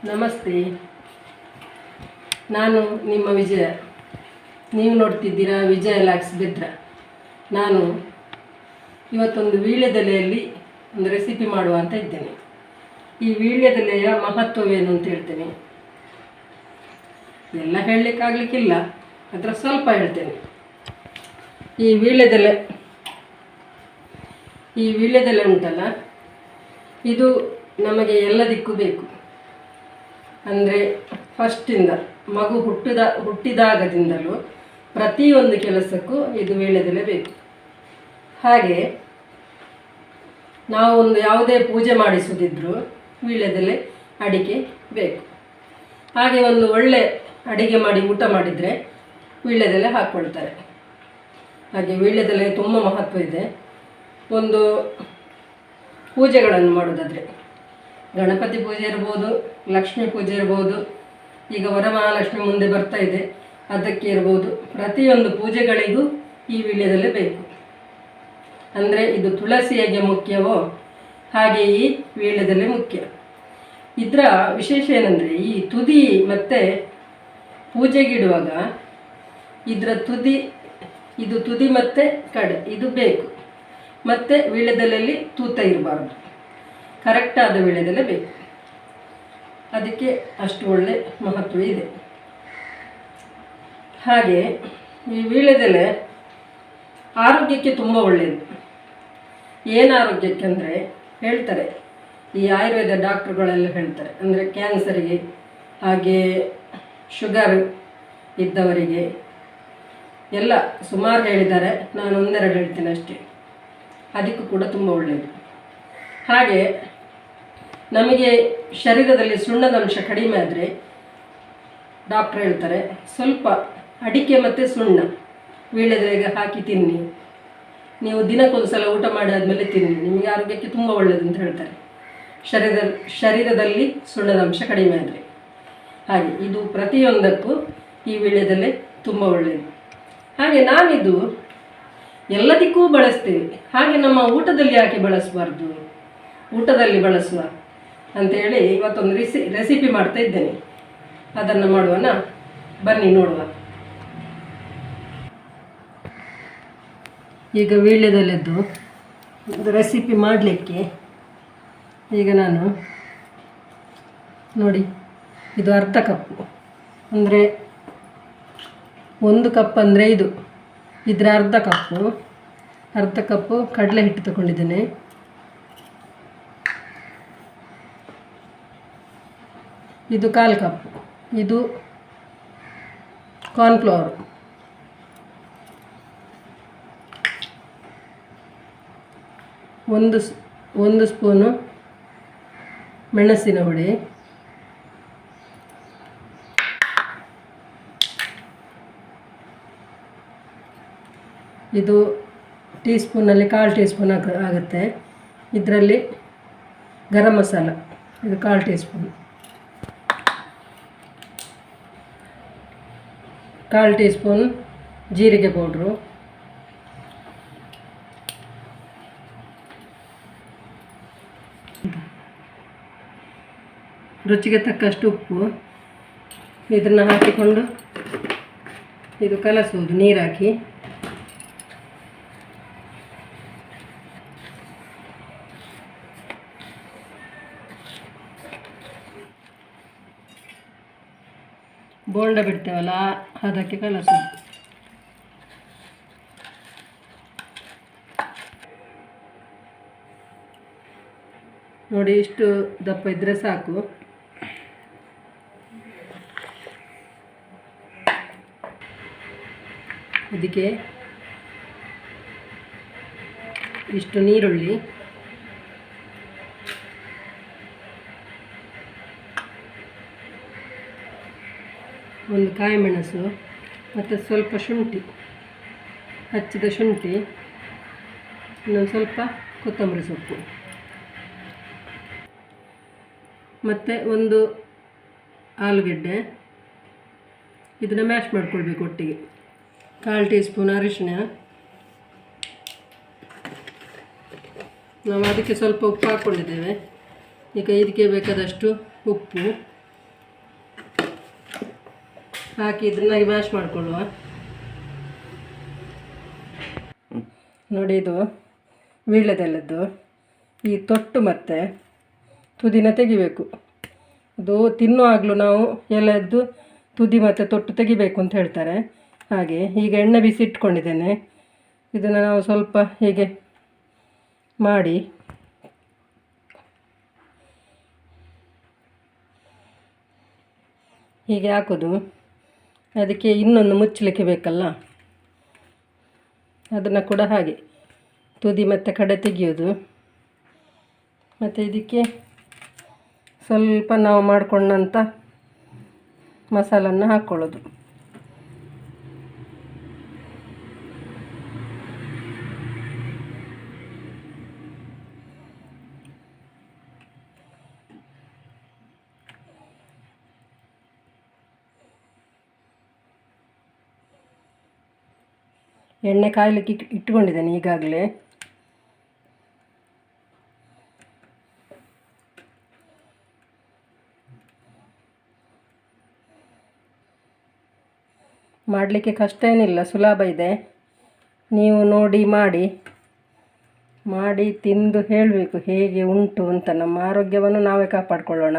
ನಮಸ್ತೆ, ನಾನು ನಿಮ್ಮ ವಿಜಯ. ನೀವು ನೋಡ್ತಿದ್ದೀರಾ ವಿಜಯ ಲಾಕ್ಸ್ ಬಿದ್ರ. ನಾನು ಇವತ್ತೊಂದು ವೀಳ್ಯದೆಲೆಯಲ್ಲಿ ಒಂದು ರೆಸಿಪಿ ಮಾಡುವ ಅಂತ ಇದ್ದೇನೆ. ಈ ವೀಳ್ಯದೆಲೆಯ ಮಹತ್ವವೇನು ಅಂತ ಹೇಳ್ತೇನೆ. ಎಲ್ಲ ಹೇಳಲಿಕ್ಕಾಗಲಿಕ್ಕಿಲ್ಲ, ಅದರ ಸ್ವಲ್ಪ ಹೇಳ್ತೇನೆ. ಈ ವೀಳ್ಯದೆಲೆ ಉಂಟಲ್ಲ, ಇದು ನಮಗೆ ಎಲ್ಲದಕ್ಕೂ ಬೇಕು. ಅಂದರೆ ಫಸ್ಟಿಂದ ಮಗು ಹುಟ್ಟಿದಾಗದಿಂದಲೂ ಪ್ರತಿಯೊಂದು ಕೆಲಸಕ್ಕೂ ಇದು ವೀಳ್ಯದೆಲೆ ಬೇಕು. ಹಾಗೆ ನಾವು ಒಂದು ಯಾವುದೇ ಪೂಜೆ ಮಾಡಿಸೋದಿದ್ರೂ ವೀಳ್ಯದೆಲೆ ಅಡಿಗೆ ಬೇಕು. ಹಾಗೆ ಒಂದು ಒಳ್ಳೆ ಅಡಿಗೆ ಮಾಡಿ ಊಟ ಮಾಡಿದರೆ ವೀಳ್ಯದೆಲೆ ಹಾಕ್ಕೊಳ್ತಾರೆ. ಹಾಗೆ ವೀಳ್ಯದೆಲೆ ತುಂಬ ಮಹತ್ವ ಇದೆ. ಒಂದು ಪೂಜೆಗಳನ್ನು ಮಾಡೋದಾದರೆ ಗಣಪತಿ ಪೂಜೆ ಇರ್ಬೋದು, ಲಕ್ಷ್ಮೀ ಪೂಜೆ ಇರ್ಬೋದು, ಈಗ ವರಮಹಾಲಕ್ಷ್ಮಿ ಮುಂದೆ ಬರ್ತಾ ಇದೆ, ಅದಕ್ಕೆ ಇರ್ಬೋದು. ಪ್ರತಿಯೊಂದು ಪೂಜೆಗಳಿಗೂ ಈ ವೀಳ್ಯದೆಲೆ ಬೇಕು. ಅಂದರೆ ಇದು ತುಳಸಿ ಹೇಗೆ ಮುಖ್ಯವೋ ಹಾಗೆ ಈ ವೀಳ್ಯದೆಲೆ ಮುಖ್ಯ. ಇದರ ವಿಶೇಷ ಏನಂದರೆ ಈ ತುದಿ ಮತ್ತು ಪೂಜೆಗಿಡುವಾಗ ಇದರ ತುದಿ ಮತ್ತು ಕಡೆ ಇದು ಬೇಕು. ಮತ್ತು ವೀಳ್ಯದೆಲೆಯಲ್ಲಿ ತೂತ ಇರಬಾರ್ದು, ಕರೆಕ್ಟಾದ ವೀಳ್ಯದೆಲೆ ಬೇಕು. ಅದಕ್ಕೆ ಅಷ್ಟು ಒಳ್ಳೆ ಮಹತ್ವ ಇದೆ. ಹಾಗೆ ಈ ವೀಳ್ಯದೆಲೆ ಆರೋಗ್ಯಕ್ಕೆ ತುಂಬ ಒಳ್ಳೆಯದು. ಏನು ಆರೋಗ್ಯಕ್ಕೆ ಅಂದರೆ ಹೇಳ್ತಾರೆ, ಈ ಆಯುರ್ವೇದ ಡಾಕ್ಟ್ರುಗಳೆಲ್ಲ ಹೇಳ್ತಾರೆ, ಅಂದರೆ ಕ್ಯಾನ್ಸರಿಗೆ, ಹಾಗೆ ಶುಗರ್ ಇದ್ದವರಿಗೆ ಎಲ್ಲ ಸುಮಾರು ಹೇಳಿದ್ದಾರೆ. ನಾನು ಒಂದೆರಡು ಹೇಳ್ತೇನೆ ಅಷ್ಟೇ. ಅದಕ್ಕೂ ಕೂಡ ತುಂಬ ಒಳ್ಳೆಯದು. ಹಾಗೆ ನಮಗೆ ಶರೀರದಲ್ಲಿ ಸುಣ್ಣದ ಅಂಶ ಕಡಿಮೆ ಆದರೆ ಡಾಕ್ಟ್ರ್ ಹೇಳ್ತಾರೆ, ಸ್ವಲ್ಪ ಅಡಿಕೆ ಮತ್ತು ಸುಣ್ಣ ವೀಳ್ಯದೆಲೆಗೆ ಹಾಕಿ ತಿನ್ನಿ. ನೀವು ದಿನಕ್ಕೊಂದು ಸಲ ಊಟ ಮಾಡಿ ಆದಮೇಲೆ ತಿನ್ನಿ, ನಿಮಗೆ ಆರೋಗ್ಯಕ್ಕೆ ತುಂಬ ಒಳ್ಳೆಯದು ಅಂತ ಹೇಳ್ತಾರೆ. ಶರೀರದಲ್ಲಿ ಸುಣ್ಣದ ಅಂಶ ಕಡಿಮೆ ಆದರೆ. ಹಾಗೆ ಇದು ಪ್ರತಿಯೊಂದಕ್ಕೂ ಈ ವೀಳ್ಯದೆಲೆ ತುಂಬ ಒಳ್ಳೆಯದು. ಹಾಗೆ ನಾನಿದು ಎಲ್ಲದಕ್ಕೂ ಬಳಸ್ತೇವೆ. ಹಾಗೆ ನಮ್ಮ ಊಟದಲ್ಲಿ ಯಾಕೆ ಬಳಸಬಾರ್ದು, ಊಟದಲ್ಲಿ ಬಳಸುವ ಅಂಥೇಳಿ ಇವತ್ತೊಂದು ರೆಸಿಪಿ ಮಾಡ್ತಾ ಇದ್ದೇನೆ. ಅದನ್ನು ಮಾಡುವನ, ಬನ್ನಿ ನೋಡುವ. ಈಗ ವೀಳ್ಯದೆಲೆದ್ದು ಒಂದು ರೆಸಿಪಿ ಮಾಡಲಿಕ್ಕೆ ಈಗ ನಾನು ನೋಡಿ, ಇದು ಅರ್ಧ ಕಪ್ಪು, ಅಂದರೆ 1 ಕಪ್ ಅಂದರೆ ಇದರ ಅರ್ಧ ಕಪ್ಪು ಕಡಲೆ ಹಿಟ್ಟು ತಗೊಂಡಿದ್ದೇನೆ. ಇದು 1/4 ಕಪ್, ಇದು ಕಾರ್ನ್ಫ್ಲವರ್, ಒಂದು ಸ್ಪೂನು ಮೆಣಸಿನ ಹುಡಿ, ಇದು ಟೀ ಸ್ಪೂನಲ್ಲಿ 1/4 ಟೀ ಸ್ಪೂನ್ ಆಗುತ್ತೆ. ಇದರಲ್ಲಿ ಗರಂ ಮಸಾಲ, ಇದು 1/4 ಟೀ ಸ್ಪೂನ್, 1/4 ಟೀ ಸ್ಪೂನ್ ಜೀರಿಗೆ ಪೌಡ್ರು, ರುಚಿಗೆ ತಕ್ಕಷ್ಟು ಉಪ್ಪು. ಇದನ್ನು ಹಾಕಿಕೊಂಡು ಇದು ಕಲಸುವುದು ನೀರು ಹಾಕಿ. ಬೋಂಡ ಬಿಡ್ತೇವಲ್ಲ ಅದಕ್ಕೆ ಕಲಸೋದು. ನೋಡಿ, ಇಷ್ಟು ದಪ್ಪ ಇದ್ದರೆ ಸಾಕು. ಅದಕ್ಕೆ ಇಷ್ಟು ನೀರುಳ್ಳಿ, ಒಂದು ಕಾಯಿ ಮೆಣಸು, ಮತ್ತು ಸ್ವಲ್ಪ ಶುಂಠಿ, ಹಚ್ಚಿದ ಶುಂಠಿ, ಇನ್ನೊಂದು ಸ್ವಲ್ಪ ಕೊತ್ತಂಬರಿ ಸೊಪ್ಪು, ಮತ್ತು ಒಂದು ಆಲೂಗೆಡ್ಡೆ. ಇದನ್ನು ಮ್ಯಾಶ್ ಮಾಡ್ಕೊಳ್ಬೇಕು ಒಟ್ಟಿಗೆ. 1/4 ಟೀ ಸ್ಪೂನ್ ಅರಿಶಿನ, ನಾವು ಅದಕ್ಕೆ ಸ್ವಲ್ಪ ಉಪ್ಪು ಹಾಕ್ಕೊಂಡಿದ್ದೇವೆ. ಈಗ ಇದಕ್ಕೆ ಬೇಕಾದಷ್ಟು ಉಪ್ಪು, ಹಾಕಿ ಇದನ್ನ ಮ್ಯಾಶ್ ಮಾಡಿಕೊಳ್ಳುವ. ನೋಡಿ, ಇದು ವೀಳ್ಯದೆಲೆದ್ದು ಈ ತೊಟ್ಟು ಮತ್ತು ತುದಿನ ತೆಗಿಬೇಕು. ಅದು ತಿನ್ನುವಾಗಲೂ ನಾವು ಎಲೆದ್ದು ತುದಿ ಮತ್ತು ತೊಟ್ಟು ತೆಗಿಬೇಕು ಅಂತ ಹೇಳ್ತಾರೆ. ಹಾಗೆ ಈಗ ಎಣ್ಣೆ ಬಿಸಿ ಇಟ್ಕೊಂಡಿದ್ದೇನೆ. ಇದನ್ನು ನಾವು ಸ್ವಲ್ಪ ಹೀಗೆ ಮಾಡಿ ಹೀಗೆ ಹಾಕೋದು. ಅದಕ್ಕೆ ಇನ್ನೊಂದು ಮುಚ್ಚಲಿಕ್ಕೆ ಬೇಕಲ್ಲ, ಅದನ್ನು ಕೂಡ ಹಾಗೆ ತುದಿ ಮತ್ತು ಕಡೆ ತೆಗೆಯೋದು. ಮತ್ತು ಇದಕ್ಕೆ ಸ್ವಲ್ಪ ನಾವು ಮಾಡಿಕೊಂಡಂಥ ಮಸಾಲನ್ನು ಹಾಕ್ಕೊಳ್ಳೋದು. ಎಣ್ಣೆ ಕಾಯಲಿಕ್ಕೆ ಇಟ್ಕೊಂಡಿದ್ದೇನೆ ಈಗಾಗಲೇ. ಮಾಡಲಿಕ್ಕೆ ಕಷ್ಟ ಏನಿಲ್ಲ, ಸುಲಭ ಇದೆ. ನೀವು ನೋಡಿ ಮಾಡಿ ತಿಂದು ಹೇಳಬೇಕು ಹೇಗೆ ಉಂಟು ಅಂತ. ನಮ್ಮ ಆರೋಗ್ಯವನ್ನು ನಾವೇ ಕಾಪಾಡಿಕೊಳ್ಳೋಣ.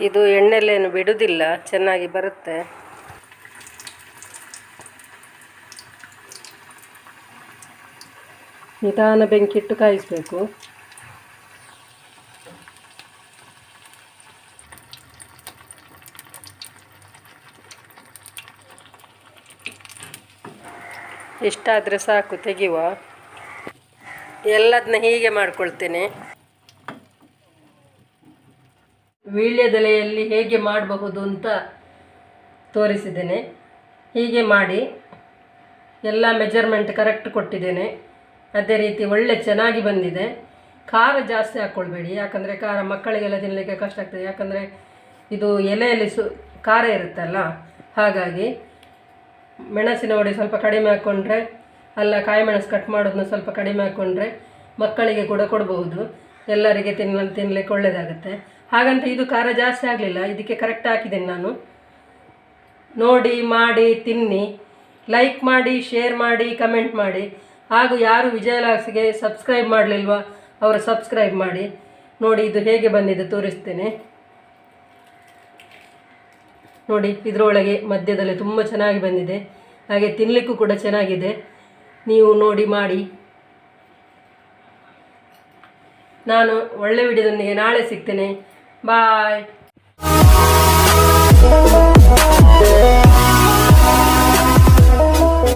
ಇದು ಎಣ್ಣೆಲೇನು ಬಿಡುವುದಿಲ್ಲ, ಚೆನ್ನಾಗಿ ಬರುತ್ತೆ. ನಿಧಾನ ಬೆಂಕಿಟ್ಟು ಕಾಯಿಸಬೇಕು. ಇಷ್ಟಾದರೆ ಸಾಕು, ತೆಗೆಯುವ. ಎಲ್ಲದನ್ನ ಹೀಗೆ ಮಾಡ್ಕೊಳ್ತೇನೆ. ವೀಳ್ಯದೆಲೆಯಲ್ಲಿ ಹೇಗೆ ಮಾಡಬಹುದು ಅಂತ ತೋರಿಸಿದ್ದೇನೆ. ಹೀಗೆ ಮಾಡಿ ಎಲ್ಲ ಮೆಜರ್ಮೆಂಟ್ ಕರೆಕ್ಟ್ ಕೊಟ್ಟಿದ್ದೇನೆ. ಅದೇ ರೀತಿ ಒಳ್ಳೆ ಚೆನ್ನಾಗಿ ಬಂದಿದೆ. ಖಾರ ಜಾಸ್ತಿ ಹಾಕ್ಕೊಳ್ಬೇಡಿ, ಯಾಕಂದರೆ ಖಾರ ಮಕ್ಕಳಿಗೆಲ್ಲ ತಿನ್ನಲಿಕ್ಕೆ ಕಷ್ಟ ಆಗ್ತದೆ. ಯಾಕಂದರೆ ಇದು ಎಲೆಯಲ್ಲಿ ಖಾರ ಇರುತ್ತಲ್ಲ, ಹಾಗಾಗಿ ಮೆಣಸಿನ ಹೊಡಿ ಸ್ವಲ್ಪ ಕಡಿಮೆ ಹಾಕ್ಕೊಂಡ್ರೆ, ಅಲ್ಲ ಕಾಯಿ ಮೆಣಸು ಕಟ್ ಮಾಡೋದನ್ನ ಸ್ವಲ್ಪ ಕಡಿಮೆ ಹಾಕ್ಕೊಂಡ್ರೆ ಮಕ್ಕಳಿಗೆ ಕೂಡ ಕೊಡಬಹುದು. ಎಲ್ಲರಿಗೆ ತಿನ್ನಲಿಕ್ಕೆ ಒಳ್ಳೆಯದಾಗುತ್ತೆ. ಹಾಗಂತ ಇದು ಖಾರ ಜಾಸ್ತಿ ಆಗಲಿಲ್ಲ, ಇದಕ್ಕೆ ಕರೆಕ್ಟ್ ಹಾಕಿದ್ದೇನೆ ನಾನು. ನೋಡಿ ಮಾಡಿ ತಿನ್ನಿ. ಲೈಕ್ ಮಾಡಿ, ಶೇರ್ ಮಾಡಿ, ಕಮೆಂಟ್ ಮಾಡಿ. ಹಾಗೂ ಯಾರು ವಿಜಯಲಾಗ್ಸ್ಗೆ ಸಬ್ಸ್ಕ್ರೈಬ್ ಮಾಡಲಿಲ್ವಾ ಅವರು ಸಬ್ಸ್ಕ್ರೈಬ್ ಮಾಡಿ. ನೋಡಿ ಇದು ಹೇಗೆ ಬಂದಿದೆ ತೋರಿಸ್ತೇನೆ. ನೋಡಿ, ಇದರೊಳಗೆ ಮಧ್ಯದಲ್ಲಿ ತುಂಬ ಚೆನ್ನಾಗಿ ಬಂದಿದೆ. ಹಾಗೆ ತಿನ್ನಲಿಕ್ಕೂ ಕೂಡ ಚೆನ್ನಾಗಿದೆ. ನೀವು ನೋಡಿ ಮಾಡಿ. ನಾನು ಒಳ್ಳೆ ವಿಡಿಯೋದೊಂದಿಗೆ ನಾಳೆ ಸಿಗ್ತೇನೆ. ಬಾಯ್.